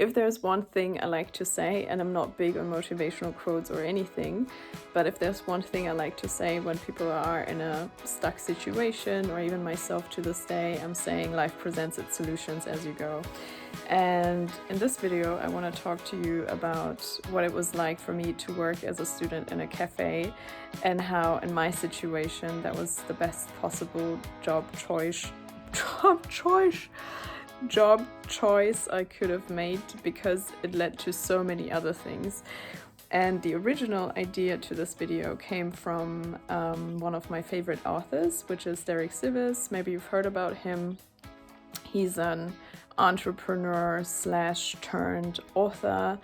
If there's one thing I like to say, and I'm not big on motivational quotes or anything, but if there's one thing I like to say when people are in a stuck situation, or even myself to this day, I'm saying life presents its solutions as you go. And in this video, I want to talk to you about what it was like for me to work as a student in a cafe, and how in my situation that was the best possible job choice I could have made, because it led to so many other things. And the original idea to this video came from one of my favorite authors, which is Derek Sivers. Maybe you've heard about him. He's an entrepreneur / turned author,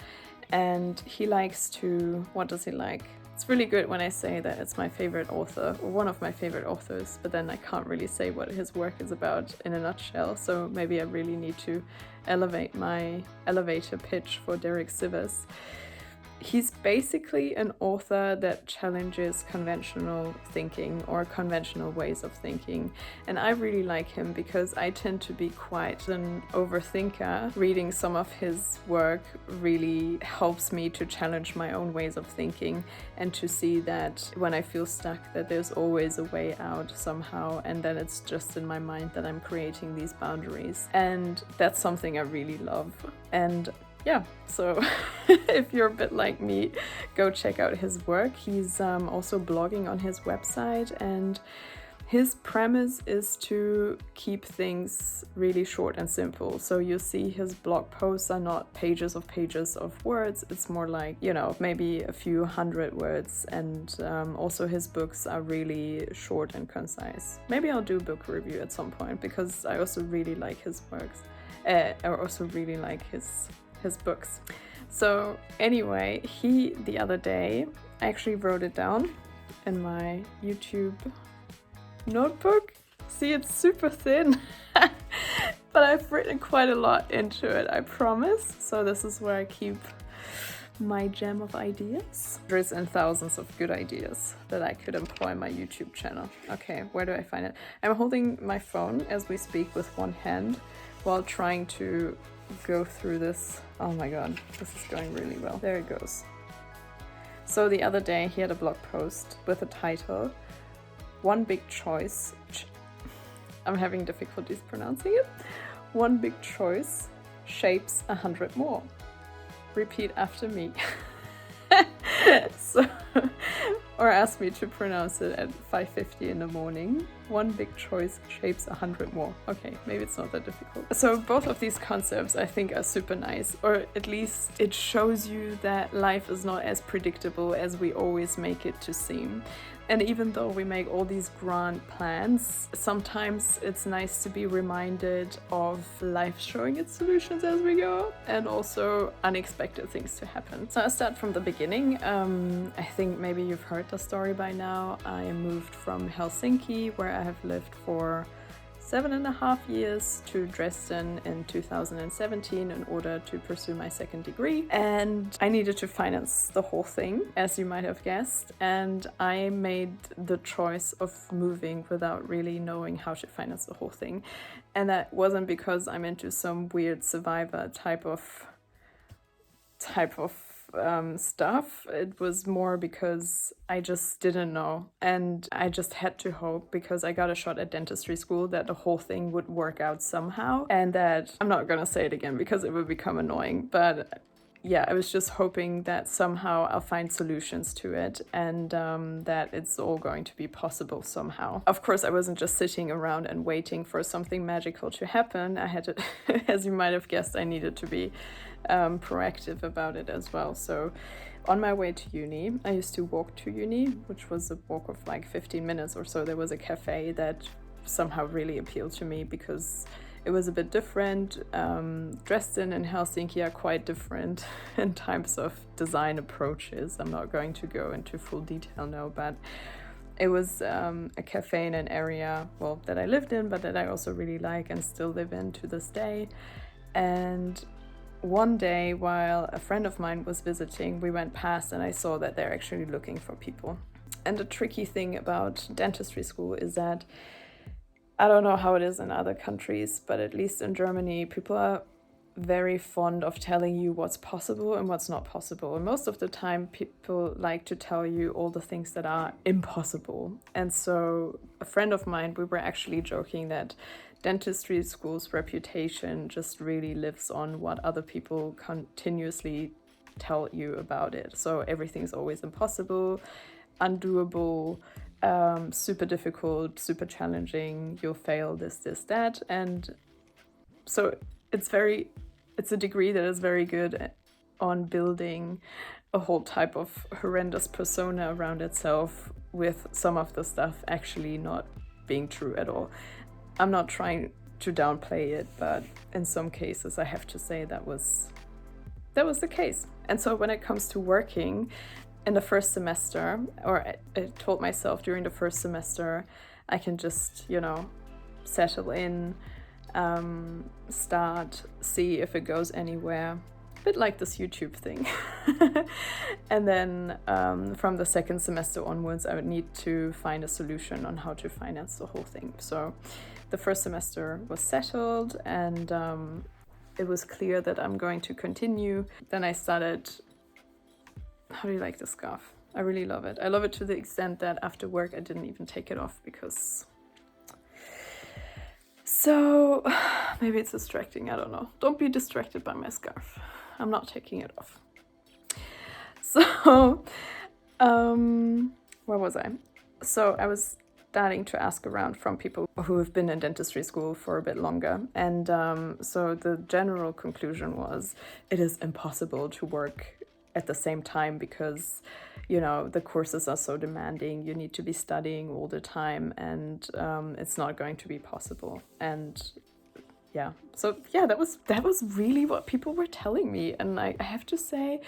and he likes to, what does he like? It's really good when I say that it's my favorite author, or one of my favorite authors, but then I can't really say what his work is about in a nutshell, so maybe I really need to elevate my elevator pitch for Derek Sivers. He's basically an author that challenges conventional thinking or conventional ways of thinking. And I really like him because I tend to be quite an overthinker. Reading some of his work really helps me to challenge my own ways of thinking, and to see that when I feel stuck, that there's always a way out somehow, and then it's just in my mind that I'm creating these boundaries. And that's something I really love. And yeah, so if you're a bit like me, go check out his work. He's also blogging on his website, and his premise is to keep things really short and simple. So you see his blog posts are not pages of words. It's more like, maybe a few hundred words. And also his books are really short and concise. Maybe I'll do a book review at some point, because I also really like his works. I also really like his books. So anyway, the other day, I actually wrote it down in my YouTube notebook. See, it's super thin, but I've written quite a lot into it, I promise. So this is where I keep my gem of ideas. Hundreds and thousands of good ideas that I could employ in my YouTube channel. Okay, where do I find it? I'm holding my phone as we speak with one hand while trying to go through this. Oh my god, this is going really well. There it goes. So the other day he had a blog post with a title, One Big Choice. I'm having difficulties pronouncing it. One big choice shapes 100 more. Repeat after me. So, or ask me to pronounce it at 5:50 in the morning. One big choice shapes 100 more. Okay, maybe it's not that difficult. So both of these concepts I think are super nice, or at least it shows you that life is not as predictable as we always make it to seem. And even though we make all these grand plans, sometimes it's nice to be reminded of life showing its solutions as we go, and also unexpected things to happen. So I'll start from the beginning. I think maybe you've heard the story by now. I moved from Helsinki, where I have lived for 7.5 years, to Dresden in 2017 in order to pursue my second degree. And I needed to finance the whole thing, as you might have guessed. And I made the choice of moving without really knowing how to finance the whole thing. And that wasn't because I'm into some weird survivor type of stuff. It was more because I just didn't know, and I just had to hope, because I got a shot at dentistry school, that the whole thing would work out somehow, and that I'm not gonna say it again because it would become annoying, but yeah, I was just hoping that somehow I'll find solutions to it, and that it's all going to be possible somehow. Of course, I wasn't just sitting around and waiting for something magical to happen. I had to, as you might have guessed, I needed to be proactive about it as well. So on my way to uni, I used to walk to uni, which was a walk of like 15 minutes or so. There was a cafe that somehow really appealed to me because it was a bit different. Dresden and Helsinki are quite different in types of design approaches. I'm not going to go into full detail now, but it was a cafe in an area, that I lived in, but that I also really like and still live in to this day. And one day, while a friend of mine was visiting, we went past and I saw that they're actually looking for people. And the tricky thing about dentistry school is that, I don't know how it is in other countries, but at least in Germany, people are very fond of telling you what's possible and what's not possible. And most of the time, people like to tell you all the things that are impossible. And so a friend of mine, we were actually joking that dentistry school's reputation just really lives on what other people continuously tell you about it. So everything's always impossible, undoable, super difficult, super challenging, you'll fail this, that. And so it's a degree that is very good on building a whole type of horrendous persona around itself, with some of the stuff actually not being true at all. I'm not trying to downplay it, but in some cases I have to say that was the case. And so when it comes to working in the first semester, or I told myself during the first semester, I can just, settle in, start, see if it goes anywhere, a bit like this YouTube thing. And then from the second semester onwards, I would need to find a solution on how to finance the whole thing. So the first semester was settled, and it was clear that I'm going to continue. Then I started, how do you like the scarf? I really love it. I love it to the extent that after work I didn't even take it off, because so maybe it's distracting, I don't know. Don't be distracted by my scarf. I'm not taking it off. So, where was I? So I was starting to ask around from people who have been in dentistry school for a bit longer. And so the general conclusion was, it is impossible to work at the same time, because the courses are so demanding. You need to be studying all the time, and it's not going to be possible. And that was really what people were telling me. And I have to say,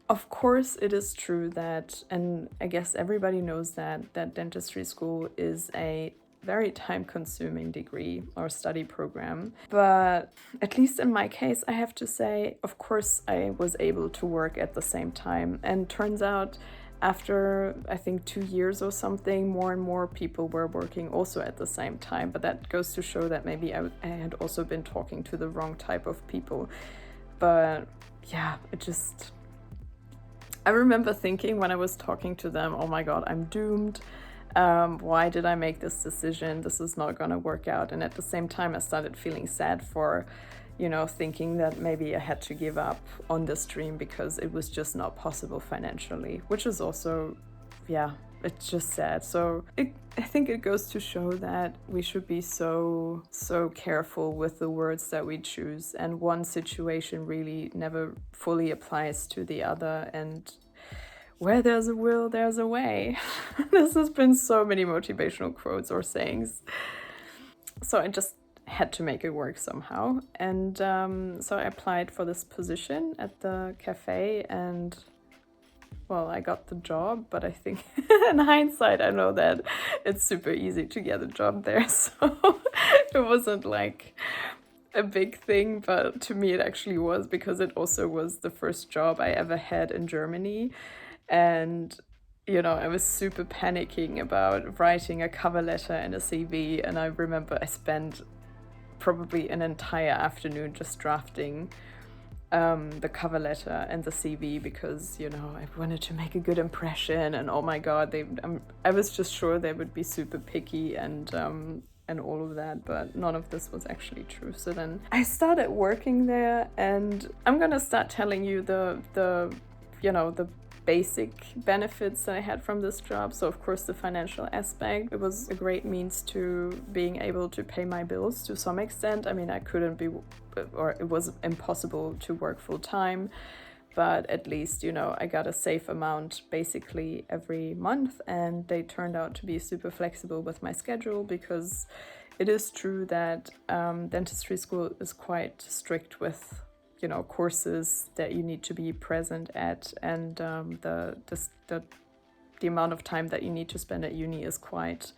of course it is true that, and I guess everybody knows that dentistry school is a very time-consuming degree or study program. But at least in my case, I have to say, of course I was able to work at the same time. And turns out, after I think 2 years or something, more and more people were working also at the same time. But that goes to show that maybe I had also been talking to the wrong type of people. But yeah, I remember thinking when I was talking to them, oh my God, I'm doomed. Why did I make this decision? This is not going to work out. And at the same time, I started feeling sad for, thinking that maybe I had to give up on this dream because it was just not possible financially, which is also, it's just sad. So I think it goes to show that we should be so careful with the words that we choose. And one situation really never fully applies to the other. And where there's a will, there's a way. This has been so many motivational quotes or sayings. So I just had to make it work somehow. And so I applied for this position at the café, and well, I got the job, but I think in hindsight, I know that it's super easy to get a job there. So it wasn't like a big thing, but to me it actually was, because it also was the first job I ever had in Germany. And I was super panicking about writing a cover letter and a CV. And I remember I spent probably an entire afternoon just drafting the cover letter and the CV, because I wanted to make a good impression. And oh my God, I was just sure they would be super picky and all of that, but none of this was actually true. So then I started working there, and I'm gonna start telling you the basic benefits that I had from this job. So of course the financial aspect, it was a great means to being able to pay my bills to some extent. I mean, I couldn't be, or it was impossible to work full time, but at least, I got a safe amount basically every month. And they turned out to be super flexible with my schedule, because it is true that dentistry school is quite strict with courses that you need to be present at, and the amount of time that you need to spend at uni is quite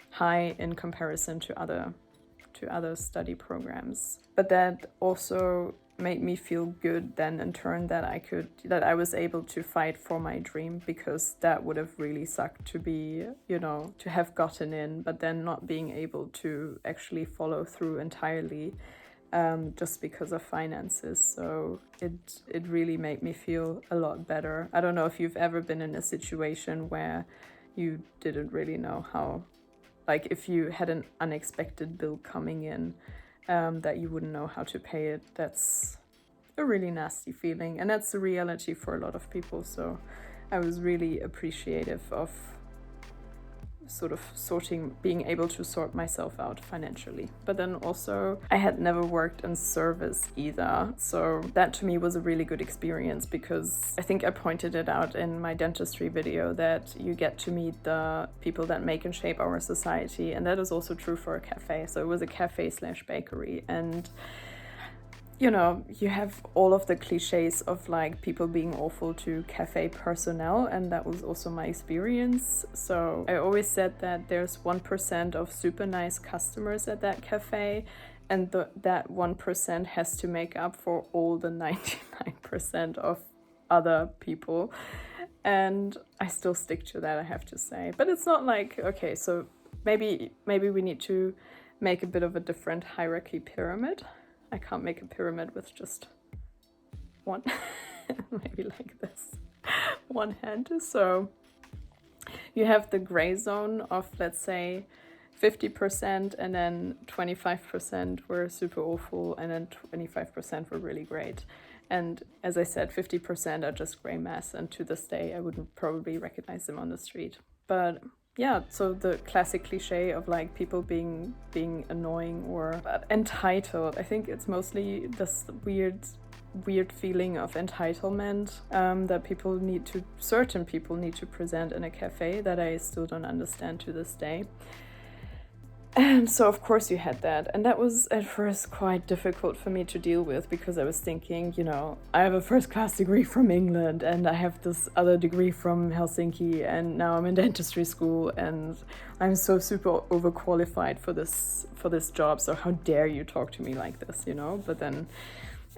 high in comparison to other study programs. But that also made me feel good then, in turn, that I was able to fight for my dream, because that would have really sucked to be, to have gotten in, but then not being able to actually follow through entirely. just because of finances. So it really made me feel a lot better. I don't know if you've ever been in a situation where you didn't really know how, like if you had an unexpected bill coming in, that you wouldn't know how to pay it. That's a really nasty feeling, and that's the reality for a lot of people. So I was really appreciative of sort of being able to sort myself out financially. But then also I had never worked in service either, so that to me was a really good experience, because I think I pointed it out in my dentistry video that you get to meet the people that make and shape our society, and that is also true for a cafe. So it was a cafe / bakery, and you know, you have all of the cliches of like people being awful to cafe personnel, and that was also my experience. So I always said that there's 1% of super nice customers at that cafe, and that 1% has to make up for all the 99% of other people. And I still stick to that, I have to say. But it's not like, okay, so maybe we need to make a bit of a different hierarchy pyramid. I can't make a pyramid with just one, maybe like this, one hand. So you have the gray zone of, let's say, 50%, and then 25% were super awful, and then 25% were really great. And as I said, 50% are just gray mass, and to this day I wouldn't probably recognize them on the street. But yeah, so the classic cliche of like people being annoying or entitled. I think it's mostly this weird feeling of entitlement that certain people need to present in a cafe that I still don't understand to this day. And so of course you had that, and that was at first quite difficult for me to deal with, because I was thinking, you know, I have a first-class degree from England, and I have this other degree from Helsinki, and now I'm in dentistry school, and I'm so super overqualified for this job, so how dare you talk to me like this, you know? But then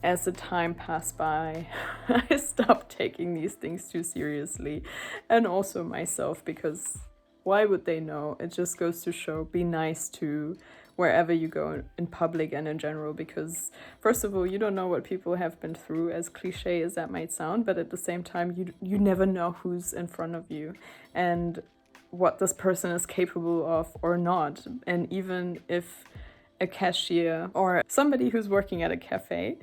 as the time passed by, I stopped taking these things too seriously, and also myself, because why would they know? It just goes to show, be nice to wherever you go in public and in general, because first of all, you don't know what people have been through, as cliche as that might sound, but at the same time, you never know who's in front of you and what this person is capable of or not. And even if a cashier or somebody who's working at a cafe,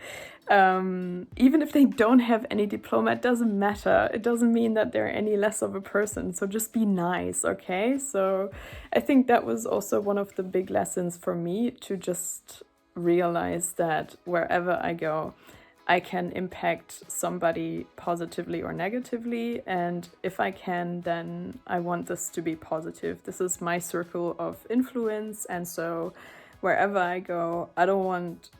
even if they don't have any diploma, it doesn't matter. It doesn't mean that they're any less of a person. So just be nice, okay? So I think that was also one of the big lessons for me, to just realize that wherever I go, I can impact somebody positively or negatively. And if I can, then I want this to be positive. This is my circle of influence. And so wherever I go, I don't want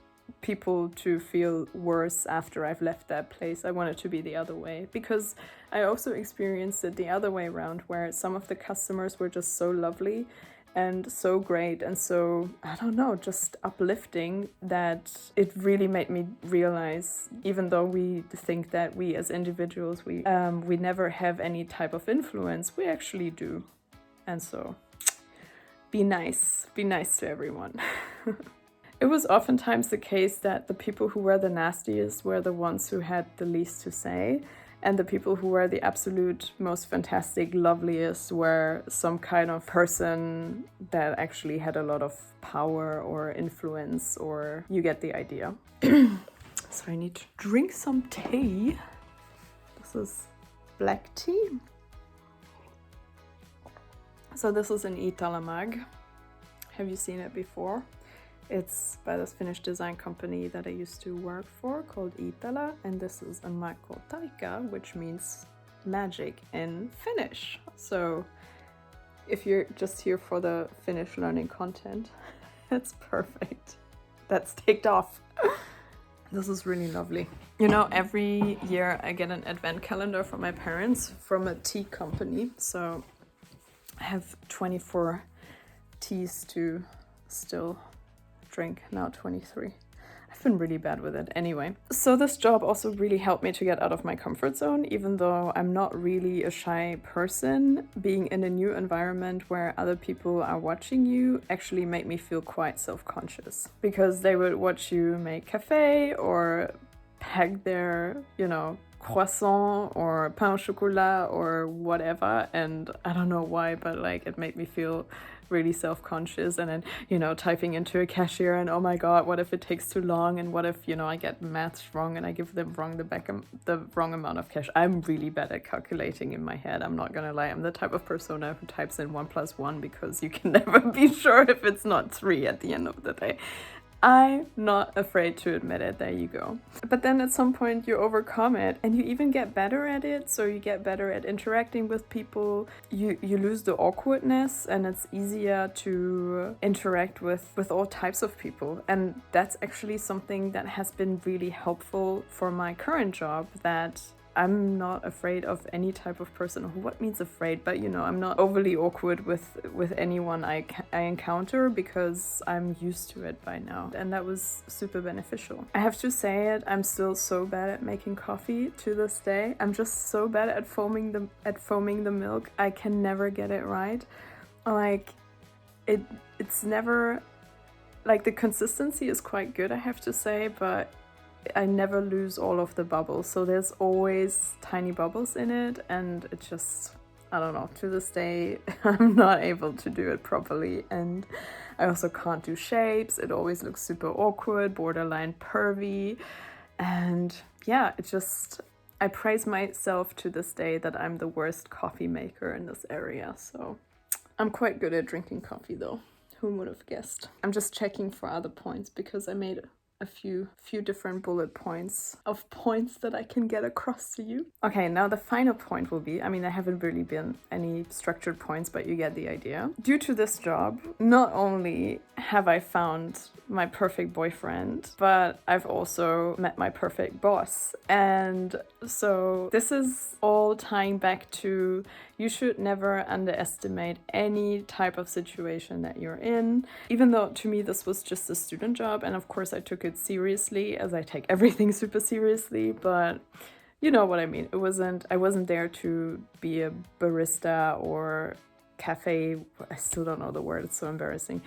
people to feel worse after I've left that place. I want it to be the other way, because I also experienced it the other way around, where some of the customers were just so lovely and so great and so, I don't know, just uplifting, that it really made me realize, even though we think that we as individuals, we never have any type of influence, we actually do. And so be nice to everyone. It was oftentimes the case that the people who were the nastiest were the ones who had the least to say, and the people who were the absolute most fantastic, loveliest were some kind of person that actually had a lot of power or influence, or you get the idea. So I need to drink some tea. This is black tea. So this is an Iittala mug. Have you seen it before? It's by this Finnish design company that I used to work for, called Iittala, and this is a mug called Taika, which means magic in Finnish. So if you're just here for the Finnish learning content, it's perfect. That's ticked off. This is really lovely. You know, every year I get an advent calendar from my parents from a tea company. So I have 24 teas to still drink, now 23. I been really bad with it anyway. So this job also really helped me to get out of my comfort zone, even though I'm not really a shy person. Being in a new environment where other people are watching you actually made me feel quite self-conscious, because they would watch you make café or pack their, croissant or pain au chocolat or whatever, and I don't know why, but like it made me feel really self-conscious. And then typing into a cashier, and oh my god, what if it takes too long, and what if I get maths wrong and I give them the wrong amount of cash. I'm really bad at calculating in my head, I'm not gonna lie. I'm the type of persona who types in 1 + 1 because you can never be sure if it's not 3 at the end of the day. I'm not afraid to admit it, there you go. But then at some point you overcome it and you even get better at it. So you get better at interacting with people, you lose the awkwardness, and it's easier to interact with all types of people. And that's actually something that has been really helpful for my current job, that I'm not afraid of any type of person. What means afraid? But I'm not overly awkward with anyone I encounter, because I'm used to it by now, and that was super beneficial. I have to say it, I'm still so bad at making coffee to this day. I'm just so bad at foaming the milk. I can never get it right. Like it's never, like, the consistency is quite good, I have to say, but I never lose all of the bubbles, so there's always tiny bubbles in it, and it just, I don't know, to this day I'm not able to do it properly. And I also can't do shapes, it always looks super awkward, borderline pervy, and yeah, it just, I praise myself to this day that I'm the worst coffee maker in this area. So I'm quite good at drinking coffee though, who would have guessed. I'm just checking for other points, because I made a few different bullet points of points that I can get across to you. Okay, now the final point will be, there haven't really been any structured points, but you get the idea. Due to this job, not only have I found my perfect boyfriend, but I've also met my perfect boss. And so this is all tying back to, you should never underestimate any type of situation that you're in. Even though to me this was just a student job, and of course I took it seriously, as I take everything super seriously, but you know what I mean. I wasn't there to be a barista or cafe, I still don't know the word, it's so embarrassing.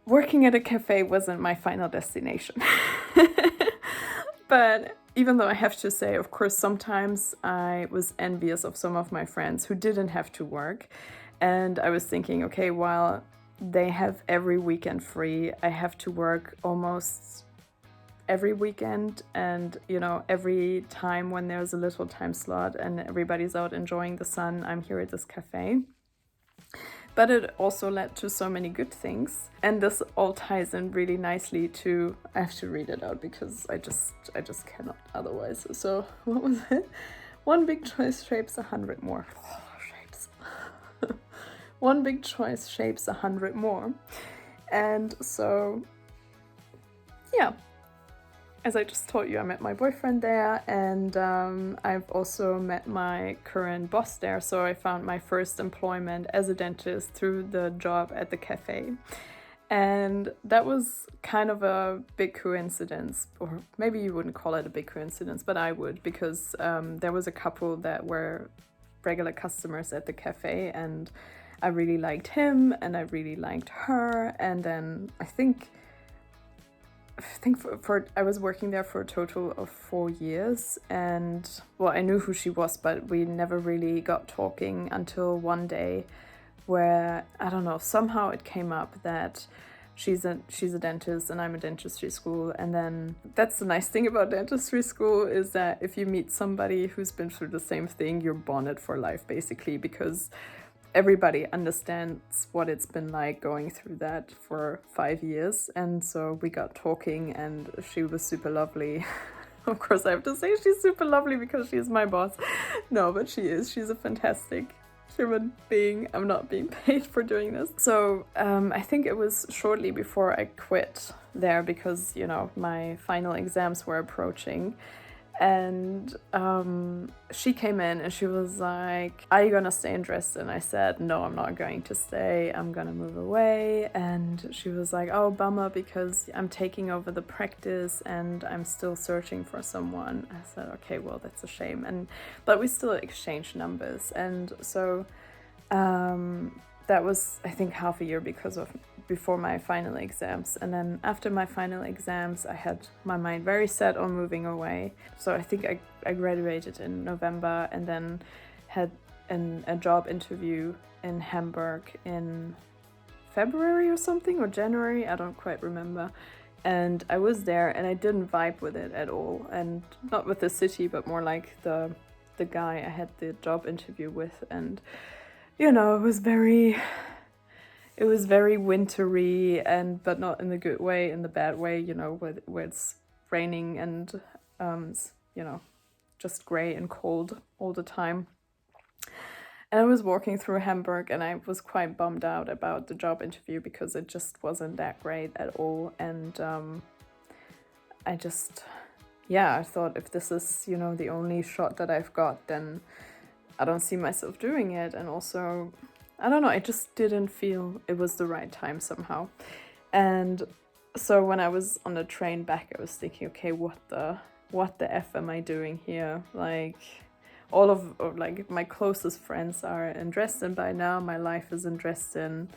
Working at a cafe wasn't my final destination. But even though I have to say, of course, sometimes I was envious of some of my friends who didn't have to work. And I was thinking, okay, while they have every weekend free, I have to work almost every weekend. And, every time when there's a little time slot and everybody's out enjoying the sun, I'm here at this cafe. But it also led to so many good things. And this all ties in really nicely to, I have to read it out because I just cannot otherwise. So what was it? One big choice shapes 100 more. Oh, shapes. One big choice shapes 100 more. And so, yeah. As I just told you, I met my boyfriend there, and I've also met my current boss there. So I found my first employment as a dentist through the job at the cafe. And that was kind of a big coincidence, or maybe you wouldn't call it a big coincidence, but I would, because there was a couple that were regular customers at the cafe, and I really liked him and I really liked her. And then I think I was working there for a total of 4 years, and well, I knew who she was, but we never really got talking until one day where, I don't know, somehow it came up that she's a dentist and I'm a dentistry school. And then that's the nice thing about dentistry school, is that if you meet somebody who's been through the same thing, you're bonded for life basically, because everybody understands what it's been like going through that for 5 years. And so we got talking, and she was super lovely. Of course, I have to say she's super lovely because she's my boss. No, but she is. She's a fantastic human being. I'm not being paid for doing this. So I think it was shortly before I quit there, because, my final exams were approaching. And she came in and she was like, are you gonna stay in Dresden? I said, no, I'm not going to stay, I'm gonna move away. And she was like, oh, bummer, because I'm taking over the practice and I'm still searching for someone. I said, okay, well, that's a shame. But we still exchanged numbers. And so that was, I think, half a year before my final exams. And then after my final exams, I had my mind very set on moving away. So I think I graduated in November and then had a job interview in Hamburg in February or something, or January, I don't quite remember. And I was there and I didn't vibe with it at all. And not with the city, but more like the guy I had the job interview with. And, you know, it was very wintry, but not in the good way, in the bad way, you know, where it's raining and, you know, just gray and cold all the time. And I was walking through Hamburg and I was quite bummed out about the job interview because it just wasn't that great at all. And I thought, if this is, you know, the only shot that I've got, then I don't see myself doing it. And also, I don't know, I just didn't feel it was the right time somehow. And so when I was on the train back, I was thinking, okay, what the F am I doing here? Like, like my closest friends are in Dresden by now. My life is in Dresden.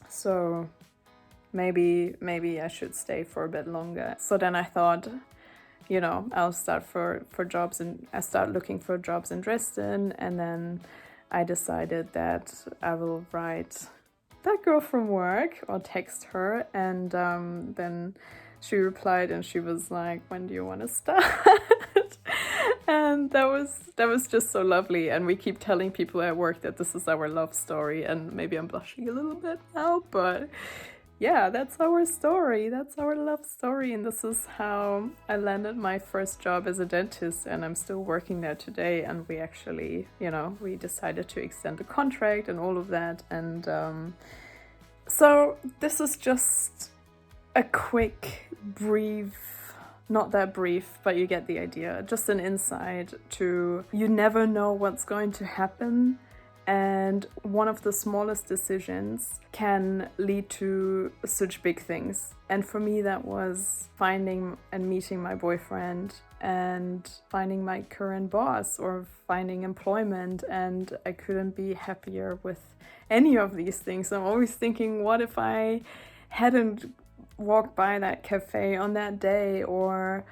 So maybe I should stay for a bit longer. So then I thought, you know, I'll start for jobs, and I start looking for jobs in Dresden. And then I decided that I will write that girl from work or text her. And then she replied and she was like, when do you want to start? And that was just so lovely. And we keep telling people at work that this is our love story. And maybe I'm blushing a little bit now, but yeah, that's our story. That's our love story. And this is how I landed my first job as a dentist. And I'm still working there today. And we actually, you know, we decided to extend the contract and all of that. And so this is just a quick, brief, not that brief, but you get the idea. Just an insight to, you never know what's going to happen. And one of the smallest decisions can lead to such big things. And for me, that was finding and meeting my boyfriend and finding my current boss or finding employment. And I couldn't be happier with any of these things. I'm always thinking, what if I hadn't walked by that cafe on that day? Or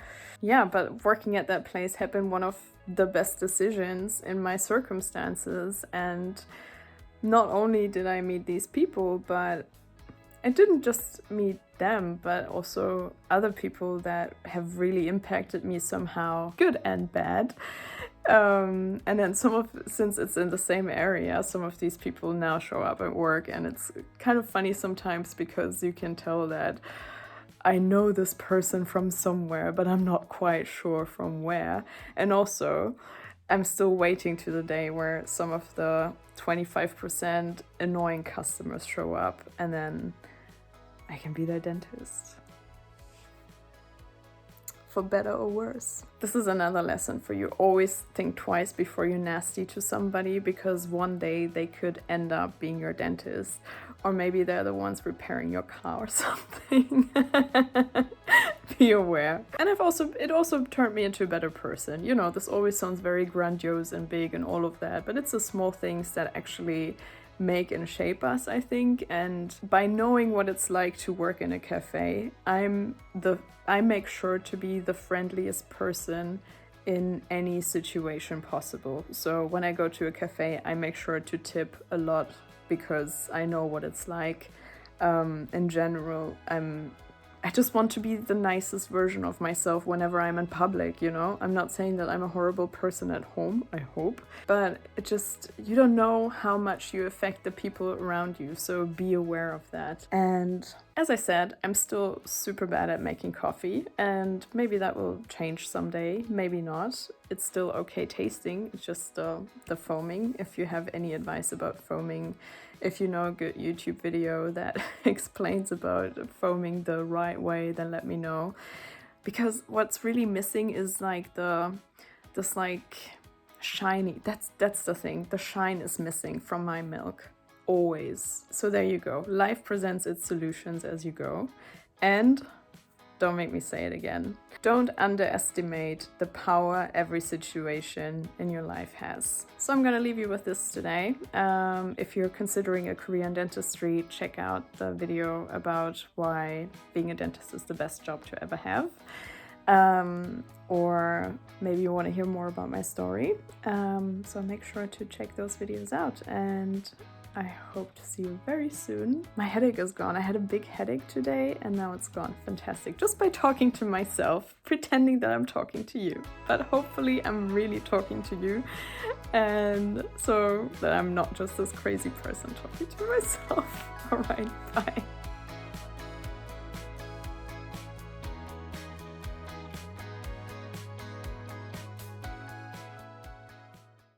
yeah, but working at that place had been one of the best decisions in my circumstances. And not only did I meet these people, but I didn't just meet them, but also other people that have really impacted me somehow, good and bad. And then since it's in the same area, some of these people now show up at work, and it's kind of funny sometimes because you can tell that I know this person from somewhere, but I'm not quite sure from where. And also, I'm still waiting to the day where some of the 25% annoying customers show up, and then I can be their dentist. For better or worse. This is another lesson for you. Always think twice before you're nasty to somebody, because one day they could end up being your dentist, or maybe they're the ones repairing your car or something. Be aware. And it also turned me into a better person. You know, this always sounds very grandiose and big and all of that, but it's the small things that actually make and shape us, I think. And by knowing what it's like to work in a cafe, I make sure to be the friendliest person in any situation possible. So when I go to a cafe, I make sure to tip a lot because I know what it's like. In general, I just want to be the nicest version of myself whenever I'm in public, you know? I'm not saying that I'm a horrible person at home, I hope, but you don't know how much you affect the people around you, so be aware of that. And as I said, I'm still super bad at making coffee, and maybe that will change someday, maybe not. It's still okay tasting, it's just the foaming. If you have any advice about foaming, if you know a good YouTube video that explains about foaming the right way, then let me know. because what's really missing is like this like shiny, that's the thing, the shine is missing from my milk, always. So there you go, life presents its solutions as you go. And don't make me say it again, don't underestimate the power every situation in your life has. So I'm gonna leave you with this today. If you're considering a career in dentistry, check out the video about why being a dentist is the best job to ever have. Or maybe you want to hear more about my story. So make sure to check those videos out, and I hope to see you very soon. My headache is gone. I had a big headache today and now it's gone. Fantastic. Just by talking to myself, pretending that I'm talking to you. But hopefully I'm really talking to you, and so that I'm not just this crazy person talking to myself. All right, bye.